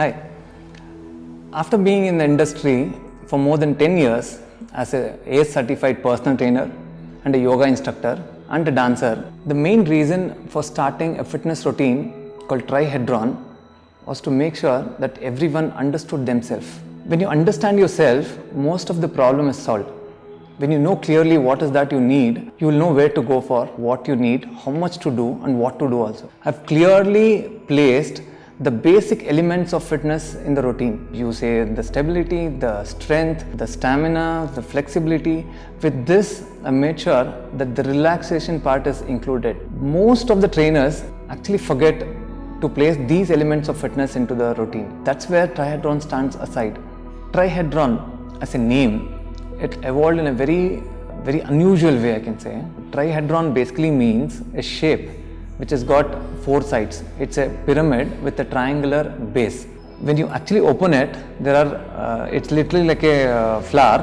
Hi. After being in the industry for more than 10 years as a ACE certified personal trainer and a yoga instructor and a dancer, the main reason for starting a fitness routine called Trihedron was to make sure that everyone understood themselves. When you understand yourself, most of the problem is solved. When you know clearly what is that you need, you will know where to go for, what you need, how much to do and what to do also. I've clearly placed the basic elements of fitness in the routine. You say the stability, the strength, the stamina, the flexibility. With this, I made sure that the relaxation part is included. Most of the trainers actually forget to place these elements of fitness into the routine. That's where Trihedron stands aside. Trihedron as a name, it evolved in a very unusual way, I can say. Trihedron basically means a shape which has got four sides. It's a pyramid with a triangular base. When you actually open it, it's literally like a flower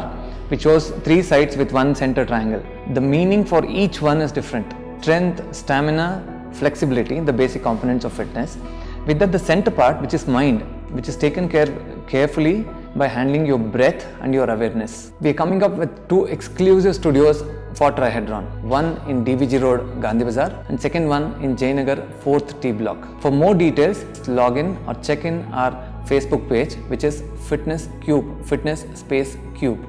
which shows three sides with one center triangle. The meaning for each one is different. Strength, stamina, flexibility, the basic components of fitness. With that, the center part, which is mind, which is taken care carefully by handling your breath and your awareness. We are coming up with two exclusive studios for Trihedron. One in DVG Road, Gandhi Bazaar, and second one in Jayanagar 4th T Block. For more details, log in or check in our Facebook page, which is Fitness Cube, Fitness Space Cube.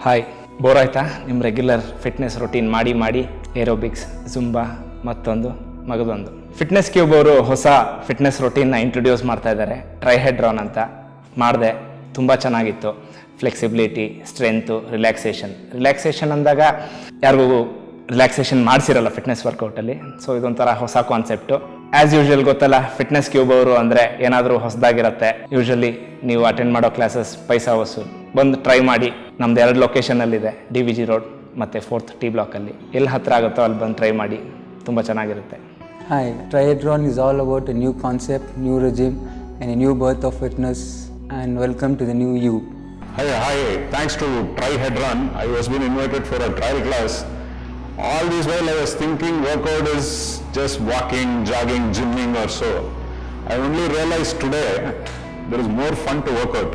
Hi, bore ಆಯ್ತಾ ನಿಮ್ಮ regular fitness routine ಮಾಡಿ aerobics, Zumba ಮತ್ತೊಂದು ಮಗದೊಂದು. Fitness cube ಅವರು ಹೊಸ fitness ರೂಟೀನ್ನ introduce ಮಾಡ್ತಾ ಇದ್ದಾರೆ, ಟ್ರೈಹೆಡ್ರಾನ್ ಅಂತ. ಮಾಡಿದೆ, ತುಂಬ ಚೆನ್ನಾಗಿತ್ತು. ಫ್ಲೆಕ್ಸಿಬಿಲಿಟಿ, ಸ್ಟ್ರೆಂತು, ರಿಲ್ಯಾಕ್ಸೇಷನ್ ಅಂದಾಗ ಯಾರಿಗೂ ರಿಲ್ಯಾಕ್ಸೇಷನ್ ಮಾಡಿಸಿರಲ್ಲ ಫಿಟ್ನೆಸ್ ವರ್ಕೌಟಲ್ಲಿ. ಸೊ ಇದೊಂಥರ ಹೊಸ ಕಾನ್ಸೆಪ್ಟು. ಆ್ಯಸ್ ಯೂಶ್ವಲ್ ಗೊತ್ತಲ್ಲ, ಫಿಟ್ನೆಸ್ ಕ್ಯೂಬ್ ಅವರು ಅಂದರೆ ಏನಾದರೂ ಹೊಸದಾಗಿರುತ್ತೆ. ಯೂಶ್ವಲಿ ನೀವು ಅಟೆಂಡ್ ಮಾಡೋ ಕ್ಲಾಸಸ್ ಪೈಸಾ ವಸೂಲ್. ಬಂದು ಟ್ರೈ ಮಾಡಿ. ನಮ್ದು 2 ಲೊಕೇಶನಲ್ಲಿದೆ, DVG ರೋಡ್ ಮತ್ತು 4th T ಬ್ಲಾಕಲ್ಲಿ. ಎಲ್ಲಿ ಹತ್ತಿರ ಆಗುತ್ತೋ ಅಲ್ಲಿ ಬಂದು ಟ್ರೈ ಮಾಡಿ, ತುಂಬ ಚೆನ್ನಾಗಿರುತ್ತೆ. Hi, Trihedron is all about a new concept, new regime and a new birth of fitness, and welcome to the new you. Hi, thanks to Trihedron, I was being invited for a trial class. All this while I was thinking workout is just walking, jogging, gymming or so. I only realized today there is more fun to work out.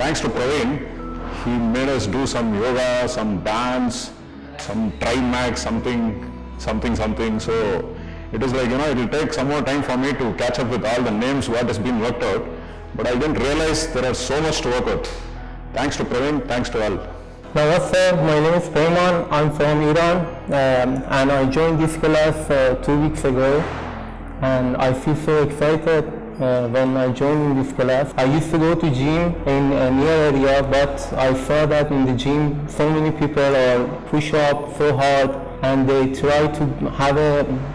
Thanks to Praveen, he made us do some yoga, some dance, some Trimax, something. So it is like, it will take some more time for me to catch up with all the names what has been worked out. But I didn't realize there are so much to work out. Thanks to Praveen, thanks to all. Namaste, my name is Prayman. I'm from Iran and I joined this class 2 weeks ago, and I feel so excited when I joined in this class. I used to go to gym in a near area, but I saw that in the gym so many people are push up so hard and they try to have a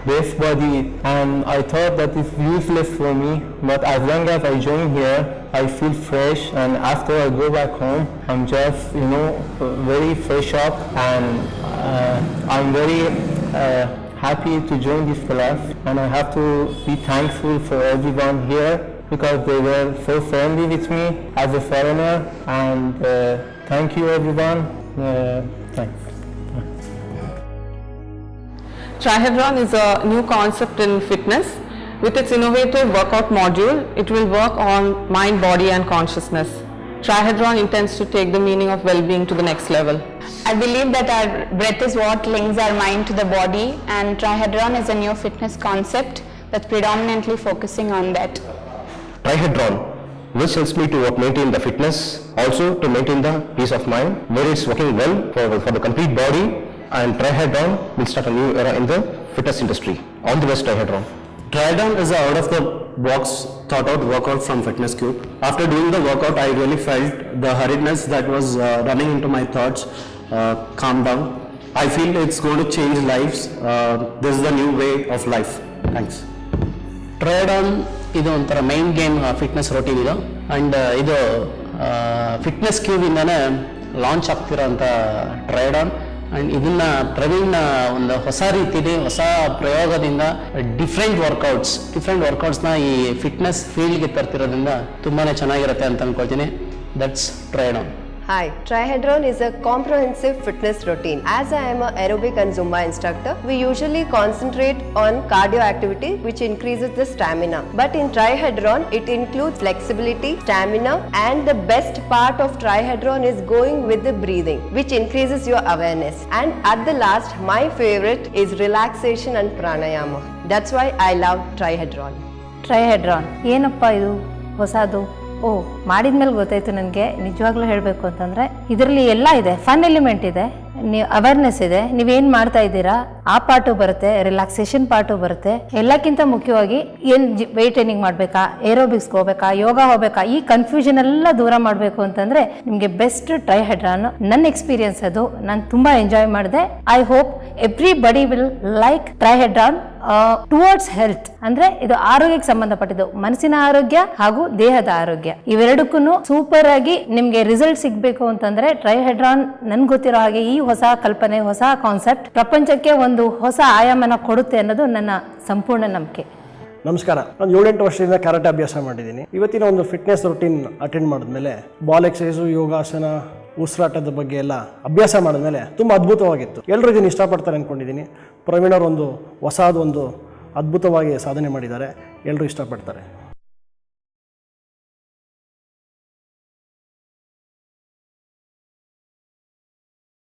best body, and I thought that is useless for me. But as long as I join here, I feel fresh, and after I go back home, I'm just very fresh up, and I'm very happy to join this class, and I have to be thankful for everyone here because they were so friendly with me as a foreigner, and thank you everyone. Thanks. Trihedron is a new concept in fitness. With its innovative workout module, it will work on mind, body and consciousness. Trihedron intends to take the meaning of well-being to the next level. I believe that our breath is what links our mind to the body, and Trihedron is a new fitness concept that's predominantly focusing on that. Trihedron, which helps me to maintain the fitness, also to maintain the peace of mind, where it's working well for the complete body, and Trihedron will start a new era in the fitness industry. All the best, Trihedron. Trihedron is a out-of-the-box thought-out workout from Fitness Cube. After doing the workout, I really felt the hurriedness that was running into my thoughts calm down. I feel it's going to change lives. This is the new way of life. Thanks. Trihedron ಇದು ಒಂಥರ mind game fitness routine ಇದು, and ಇದು fitness cube ಇಂದಾನೆ launch ಆಗ್ತಿರೋಂಥ ಟ್ರೈಡಾನ್. And ಇದನ್ನ ಪ್ರವೀಣ್ ಒಂದು ಹೊಸ ರೀತಿಯಲ್ಲಿ ಹೊಸ ಪ್ರಯೋಗದಿಂದ ಡಿಫ್ರೆಂಟ್ ವರ್ಕೌಟ್ಸ್ನ ಈ ಫಿಟ್ನೆಸ್ ಫೀಲ್ಡ್ಗೆ ತರ್ತಿರೋದ್ರಿಂದ ತುಂಬಾ ಚೆನ್ನಾಗಿರುತ್ತೆ ಅಂತ ಅಂದ್ಕೊಳ್ತೀನಿ. That's ಟ್ರೈಡಾನ್. Hi, Trihedron is a comprehensive fitness routine. As I am an aerobic and Zumba instructor, we usually concentrate on cardio activity which increases the stamina. But in Trihedron, it includes flexibility, stamina, and the best part of Trihedron is going with the breathing, which increases your awareness. And at the last, my favorite is relaxation and pranayama. That's why I love Trihedron. ಟ್ರೈಹೆಡ್ರಾನ್ ಏನಪ್ಪ ಇದು ಹೊಸದು? ಓ, ಮಾಡಿದ್ಮೇಲೆ ಗೊತ್ತಾಯ್ತು ನನಗೆ. ನಿಜವಾಗ್ಲೂ ಹೇಳಬೇಕು ಅಂತಂದರೆ ಇದರಲ್ಲಿ ಎಲ್ಲ ಇದೆ. ಫನ್ ಎಲಿಮೆಂಟ್ ಇದೆ, ನೀವು ಅವೇರ್ನೆಸ್ ಇದೆ, ನೀವೇನು ಮಾಡ್ತಾ ಇದ್ದೀರಾ ಆ ಪಾರ್ಟು ಬರುತ್ತೆ, ರಿಲ್ಯಾಕ್ಸೇಷನ್ ಪಾರ್ಟು ಬರುತ್ತೆ. ಎಲ್ಲಕ್ಕಿಂತ ಮುಖ್ಯವಾಗಿ ಏನು ವೆಯ್ಟ್ ಟ್ರೈನಿಂಗ್ ಮಾಡಬೇಕಾ, ಏರೋಬಿಕ್ಸ್ಗೆ ಹೋಗ್ಬೇಕಾ, ಯೋಗ ಹೋಗ್ಬೇಕಾ, ಈ ಕನ್ಫ್ಯೂಷನ್ ಎಲ್ಲ ದೂರ ಮಾಡಬೇಕು ಅಂತಂದರೆ ನಿಮಗೆ ಬೆಸ್ಟ್ ಟ್ರೈಹೆಡ್ರಾನ್. ನನ್ನ ಎಕ್ಸ್ಪೀರಿಯನ್ಸ್ ಅದು, ನಾನು ತುಂಬ ಎಂಜಾಯ್ ಮಾಡಿದೆ. I hope everybody will like trihedron towards health. ಅಂದ್ರೆ ಇದು ಆರೋಗ್ಯಕ್ಕೆ ಸಂಬಂಧಪಟ್ಟಿದ್ದು, ಮನಸ್ಸಿನ ಆರೋಗ್ಯ ಹಾಗೂ ದೇಹದ ಆರೋಗ್ಯ ಇವೆರಡಕ್ಕೂ ಸೂಪರ್ ಆಗಿ ನಿಮ್ಗೆ ರಿಸಲ್ಟ್ ಸಿಗ್ಬೇಕು ಅಂತಂದ್ರೆ ಟ್ರೈಹೆಡ್ರಾನ್ ನನ್ಗೆ ಗೊತ್ತಿರೋ ಹಾಗೆ ಈ ಹೊಸ ಕಲ್ಪನೆ, ಹೊಸ ಕಾನ್ಸೆಪ್ಟ್ ಪ್ರಪಂಚಕ್ಕೆ ಒಂದು ಹೊಸ ಆಯಾಮನ ಕೊಡುತ್ತೆ ಅನ್ನೋದು ನನ್ನ ಸಂಪೂರ್ಣ ನಂಬಿಕೆ. ನಮಸ್ಕಾರ. ನಾನು 7-8 ವರ್ಷದಿಂದ ಕರಾಟೆ ಅಭ್ಯಾಸ ಮಾಡಿದ್ದೀನಿ. ಇವತ್ತಿನ ಒಂದು ಫಿಟ್ನೆಸ್ ರೂಟೀನ್ ಅಟೆಂಡ್ ಮಾಡಿದ್ಮೇಲೆ ಬಾಲ್ ಎಕ್ಸಸೈಸು, ಯೋಗಾಸನ, ಉಸಿರಾಟದ ಬಗ್ಗೆ ಎಲ್ಲ ಅಭ್ಯಾಸ ಮಾಡಿದ್ಮೇಲೆ ತುಂಬ ಅದ್ಭುತವಾಗಿತ್ತು. ಎಲ್ಲರೂ ಇದನ್ನು ಇಷ್ಟಪಡ್ತಾರೆ ಅಂದ್ಕೊಂಡಿದ್ದೀನಿ. ಪ್ರವೀಣ್ ಅವರು ಒಂದು ಹೊಸದೊಂದು ಅದ್ಭುತವಾಗಿ ಸಾಧನೆ ಮಾಡಿದ್ದಾರೆ, ಎಲ್ಲರೂ ಇಷ್ಟಪಡ್ತಾರೆ.